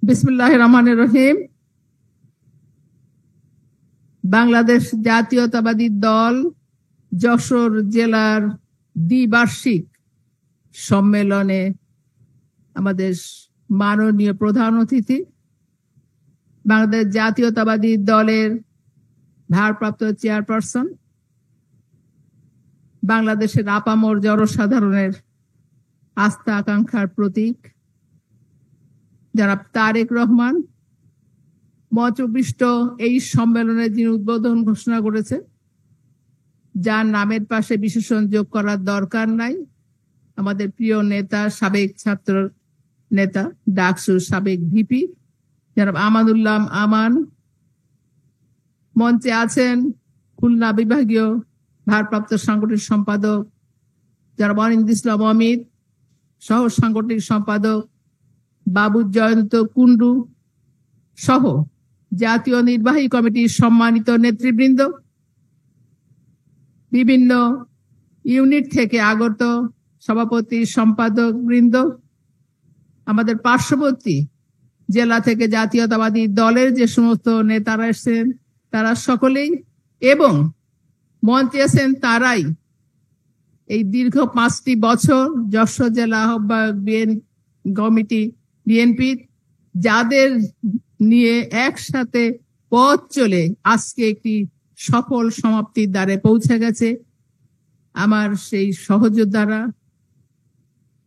বিসমিল্লাহির রহমানির রহিম। বাংলাদেশ জাতীয়তাবাদী দল যশোর জেলার দ্বিবার্ষিক সম্মেলনে আমাদের মাননীয় প্রধান অতিথি বাংলাদেশ জাতীয়তাবাদী দলের ভারপ্রাপ্ত চেয়ারপারসন, বাংলাদেশের আপামর জনসাধারণের আস্থা আকাঙ্ক্ষার প্রতীক জনাব তারেক রহমান মঞ্চপৃষ্ঠ এই সম্মেলনে যিনি উদ্বোধন ঘোষণা করেছে, যার নামের পাশে বিশেষণ যোগ করার দরকার নাই, আমাদের প্রিয় নেতা, সাবেক ছাত্র নেতা, ডাকসুর সাবেক ভিপি জনাব আমানুল্লাহ আমান। মঞ্চে আছেন খুলনা বিভাগীয় ভারপ্রাপ্ত সাংগঠনিক সম্পাদক জনাব অনিন্দ ইসলাম অমিত, সহ সাংগঠনিক সম্পাদক বাবু জয়ন্ত কুন্ডু সহ জাতীয় নির্বাহী কমিটির সম্মানিত নেতৃবৃন্দ, বিভিন্ন ইউনিট থেকে আগত সভাপতি সম্পাদক বৃন্দ, আমাদের পার্শ্ববর্তী জেলা থেকে জাতীয়তাবাদী দলের যে সমস্ত নেতারা এসেছেন তারা সকলেই, এবং মঞ্চে আছেন তারাই এই দীর্ঘ 5টি বছর যশোর জেলা আহ্বায়ক কমিটি বিএনপি, যাদের নিয়ে একসাথে পথ চলে আজকে একটি সফল সমাপ্তির দ্বারে পৌঁছে গেছে। আমার সেই সহযোদ্ধারা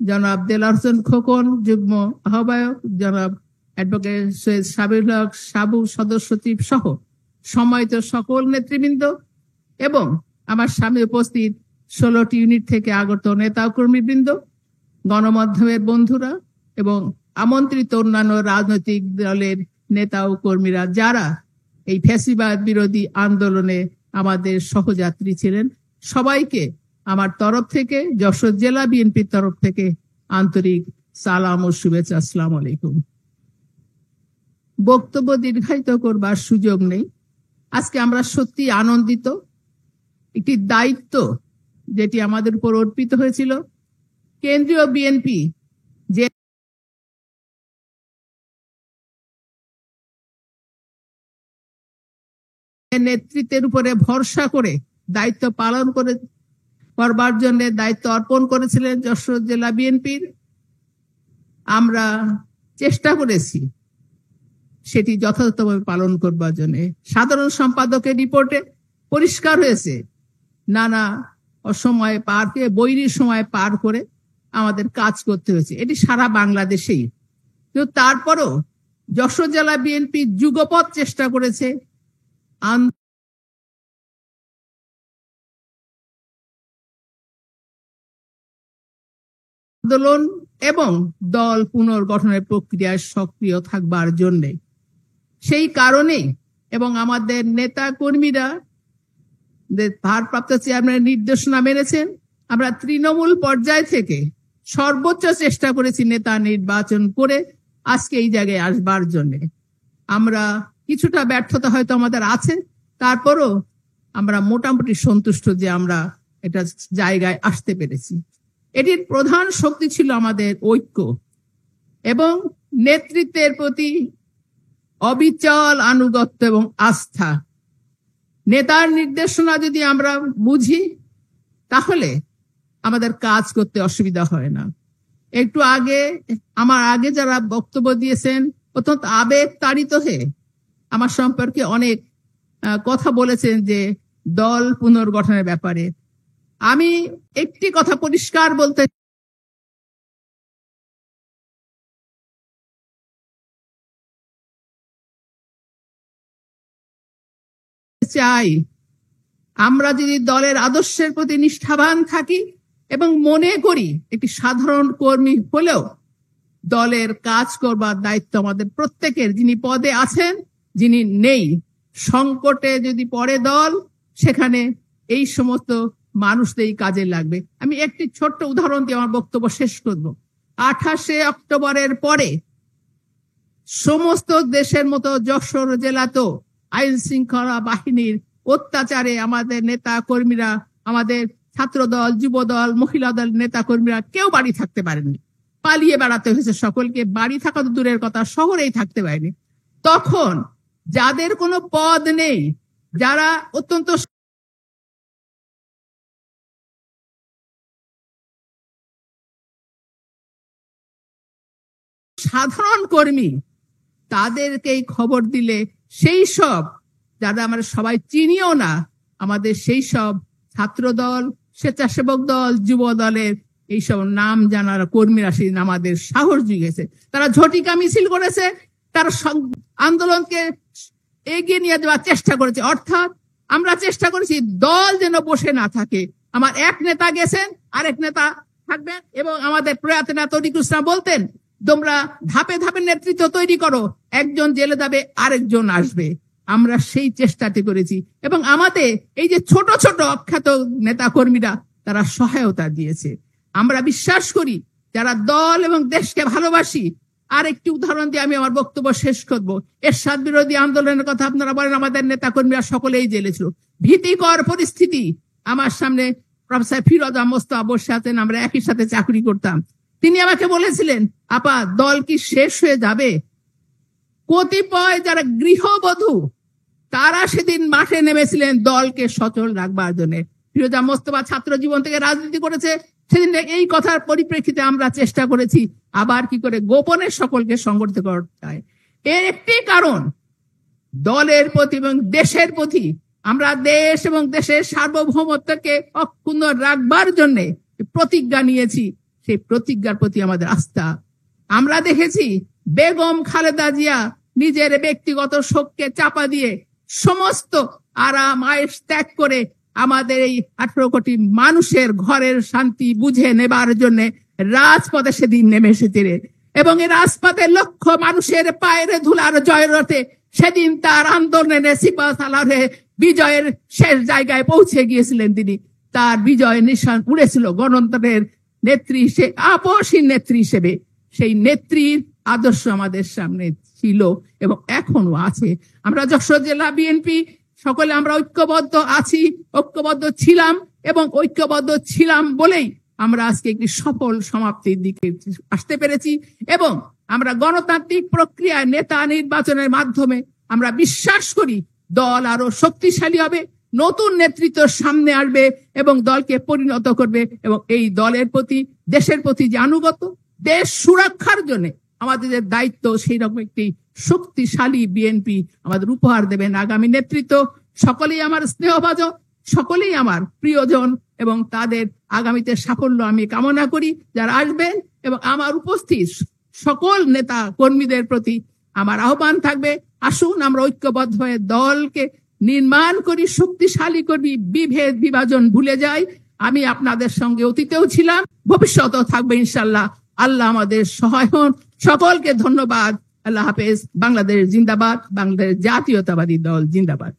জনাব দেলার হোসেন খোকন যুগ্ম আহ্বায়ক, জনাব অ্যাডভোকেট সৈয়দ সাবিরুল হক সাবু সদস্য সচিব সহ সম্মানিত সকল নেতৃবৃন্দ, এবং আমার সামনে উপস্থিত 16টি ইউনিট থেকে আগত নেতা কর্মীবৃন্দ, গণমাধ্যমের বন্ধুরা এবং আমন্ত্রিত অন্যান্য রাজনৈতিক দলের নেতা ও কর্মীরা যারা এই ফ্যাসিবাদ বিরোধী আন্দোলনে আমাদের সহযাত্রী ছিলেন, সবাইকে আমার তরফ থেকে, যশোর জেলা বিএনপির তরফ থেকে আন্তরিক সালাম ও শুভেচ্ছা। আসসালামু আলাইকুম। বক্তব্য দীর্ঘায়িত করবার সুযোগ নেই। আজকে আমরা সত্যি আনন্দিত। একটি দায়িত্ব যেটি আমাদের উপর অর্পিত হয়েছিল, কেন্দ্রীয় বিএনপি যে নেতৃত্বের উপরে ভরসা করে দায়িত্ব পালন করবার জন্য দায়িত্ব অর্পণ করেছিলেন যশোর জেলা বিএনপির, আমরা চেষ্টা করেছি সেটি যথাযথভাবে পালন করবার জন্য। সাধারণ সম্পাদকের রিপোর্টে পরিষ্কার হয়েছে নানা অসময় পার করে, বৈরী সময় পার করে আমাদের কাজ করতে হয়েছে। এটি সারা বাংলাদেশেই। কিন্তু তারপরও যশোর জেলা বিএনপি যুগপৎ চেষ্টা করেছে আন্দোলন এবং দল পুনর্গঠনের প্রক্রিয়ায় সক্রিয় থাকবার জন্য। সেই কারণে এবং আমাদের নেতা কর্মীরা ভারপ্রাপ্ত চেয়ারম্যানের নির্দেশনা মেনেছেন, আমরা তৃণমূল পর্যায় থেকে সর্বোচ্চ চেষ্টা করেছি নেতা নির্বাচন করে আজকে এই জায়গায় আসবার জন্য। আমরা কিছুটা ব্যর্থতা হয়তো আমাদের আছে, তারপরও আমরা মোটামুটি সন্তুষ্ট যে আমরা এটা জায়গায় আসতে পেরেছি। এটির প্রধান শক্তি ছিল আমাদের ঐক্য এবং নেতৃত্বের প্রতি অবিচল আনুগত্য এবং আস্থা। নেতার নির্দেশনা যদি আমরা বুঝি তাহলে আমাদের কাজ করতে অসুবিধা হয় না। একটু আগে আমার আগে যারা বক্তব্য দিয়েছেন অত্যন্ত আবেগ তাড়িত হয়ে আমার সম্পর্কে অনেক কথা বলেছেন যে দল পুনর্গঠনের ব্যাপারে। আমি একটি কথা পরিষ্কার বলতে চাই, আমরা যদি দলের আদর্শের প্রতি নিষ্ঠাবান থাকি এবং মনে করি একটি সাধারণ কর্মী হলেও দলের কাজ করবার দায়িত্ব আমাদের প্রত্যেকের, যিনি পদে আছেন যিনি নেই, সংকটে যদি পড়ে দল সেখানে এই সমস্ত মানুষদেরই কাজে লাগবে। আমি একটি ছোট্ট উদাহরণ দিয়ে আমার বক্তব্য শেষ করব। 28শে অক্টোবরের পরে সমস্ত দেশের মতো যশোর জেলাতেও আইন শৃঙ্খলা বাহিনীর অত্যাচারে আমাদের নেতা কর্মীরা, আমাদের ছাত্র দল, যুব দল, মহিলা দল নেতা কর্মীরা কেউ বাড়ি থাকতে পারেননি। পালিয়ে বেড়াতে হয়েছে সকলকে, বাড়ি থাকা তো দূরের কথা, শহরেই থাকতে পারেনি। তখন যাদের কোনো পদ নেই, যারা অত্যন্ত সাধারণ কর্মী, তাদেরকেই খবর দিলে সেই সব যারা আমরা সবাই চিনিও না, আমাদের সেই সব ছাত্র দল, স্বেচ্ছাসেবক দল, যুব দলের এইসব নাম জানার কর্মীরা সেদিন আমাদের সাহস জুগিয়েছে। তারা ঝটিকা মিছিল করেছে, তারা আন্দোলনকে এগিয়ে নিয়ে যাওয়ার চেষ্টা করেছে। অর্থাৎ আমরা চেষ্টা করেছি দল যেন বসে না থাকে। আমার এক নেতা গেছেন, আরেক নেতা থাকবেন, এবং আমাদের প্রয়াত নেতা তরিকুল ইসলাম বলতেন, তোমরা ধাপে ধাপে নেতৃত্ব তৈরি করো, একজন জেলে যাবে, আরেকজন আসবে। আমরা সেই চেষ্টাটি করেছি, এবং আমাদের এই যে ছোট ছোট অখ্যাত নেতা কর্মীরা তারা সহায়তা দিয়েছে। আমরা বিশ্বাস করি যারা দল এবং দেশকে ভালোবাসি। আর একটি উদাহরণ দিয়ে আমি আমার বক্তব্য শেষ করবো। এরশাদ বিরোধী আন্দোলনের কথা আপনারা বলেন, আমাদের নেতা কর্মীরা সকলেই জেলে ছিল। ভীতিকর পরিস্থিতি। আমার সামনে প্রফেসর ফিরোজা মোস্তফা বসে আছেন, আমরা একই সাথে চাকরি করতাম। তিনি আমাকে বলেছিলেন, আপা দল কি শেষ হয়ে যাবে? কতিপয় যারা গৃহবধূ তারা সেদিন মাঠে নেমেছিলেন দলকে সচল রাখবার জন্য। ফিরোজা মোস্তফা ছাত্র জীবন থেকে রাজনীতি করেছে, সেদিন এই কথার পরিপ্রেক্ষিতে আমরা চেষ্টা করেছি আবার কি করে গোপনে সকলকে সংগঠিত করতে হয়। এর একটি কারণ, দলের প্রতি এবং দেশের প্রতি আমরা দেশ এবং দেশের সার্বভৌমত্বকে অক্ষুণ্ণ রাখবার জন্য প্রতিজ্ঞা নিয়েছি। সেই প্রতিজ্ঞার প্রতি আমাদের আস্থা। আমরা দেখেছি বেগম খালেদা জিয়া নিজের ব্যক্তিগত শোককে চাপা দিয়ে সমস্ত আরাম আয়েশ ত্যাগ করে আমাদের এই 18 কোটি মানুষের ঘরের শান্তি বুঝে নেবার জন্য রাজপথে সেদিন নেমে এসেছিলেন, এবং এই রাজপথে লক্ষ মানুষের পায়ের ধুলার জয়রথে সেদিন তার আন্দোলনের সিপাহসালারে বিজয়ের শেষ জায়গায় পৌঁছে গিয়েছিলেন তিনি। তার বিজয় নিশান উড়েছিল গণতন্ত্রের নেত্রী হিসেবে, আপসহীন নেত্রী হিসেবে। সেই নেত্রীর আদর্শ আমাদের সামনে ছিল এবং এখনো আছে। আমরা যশোর জেলা বিএনপি সকলে আমরা ঐক্যবদ্ধ আছি, ঐক্যবদ্ধ ছিলাম, এবং ঐক্যবদ্ধ ছিলাম বলেই আমরা আজকে একটি সফল সমাপ্তির দিকে আসতে পেরেছি। এবং আমরা গণতান্ত্রিক প্রক্রিয়ায় নেতা নির্বাচনের মাধ্যমে আমরা বিশ্বাস করি দল আরো শক্তিশালী হবে, নতুন নেতৃত্ব সামনে আসবে এবং দলকে পরিণত করবে। এবং এই দলের প্রতি, দেশের প্রতি যে আনুগত্য, দেশ সুরক্ষার জন্য আমাদের যে দায়িত্ব, সেই রকম একটি শক্তিশালী বিএনপি আমাদের উপহার দেবেন আগামী নেতৃত্ব। সকলেই আমার স্নেহভাজন, সকলেই আমার প্রিয়জন, এবং তাদের আগামীতে সাফল্য আমি কামনা করি যারা আসবেন। এবং আমার উপস্থিত সকল নেতা কর্মীদের প্রতি আমার আহ্বান থাকবে, আসুন আমরা ঐক্যবদ্ধ হয়ে দলকে নির্মাণ করি, শক্তিশালী করি, বিভেদ বিভাজন ভুলে যাই। আমি আপনাদের সঙ্গে অতীতেও ছিলাম, ভবিষ্যতেও থাকবে ইনশাল্লাহ। আল্লাহ আমাদের সহায় হন। সকলকে ধন্যবাদ। আল্লাহ হাফেজ। বাংলাদেশ জিন্দাবাদ। বাংলাদেশ জাতীয়তাবাদী দল জিন্দাবাদ।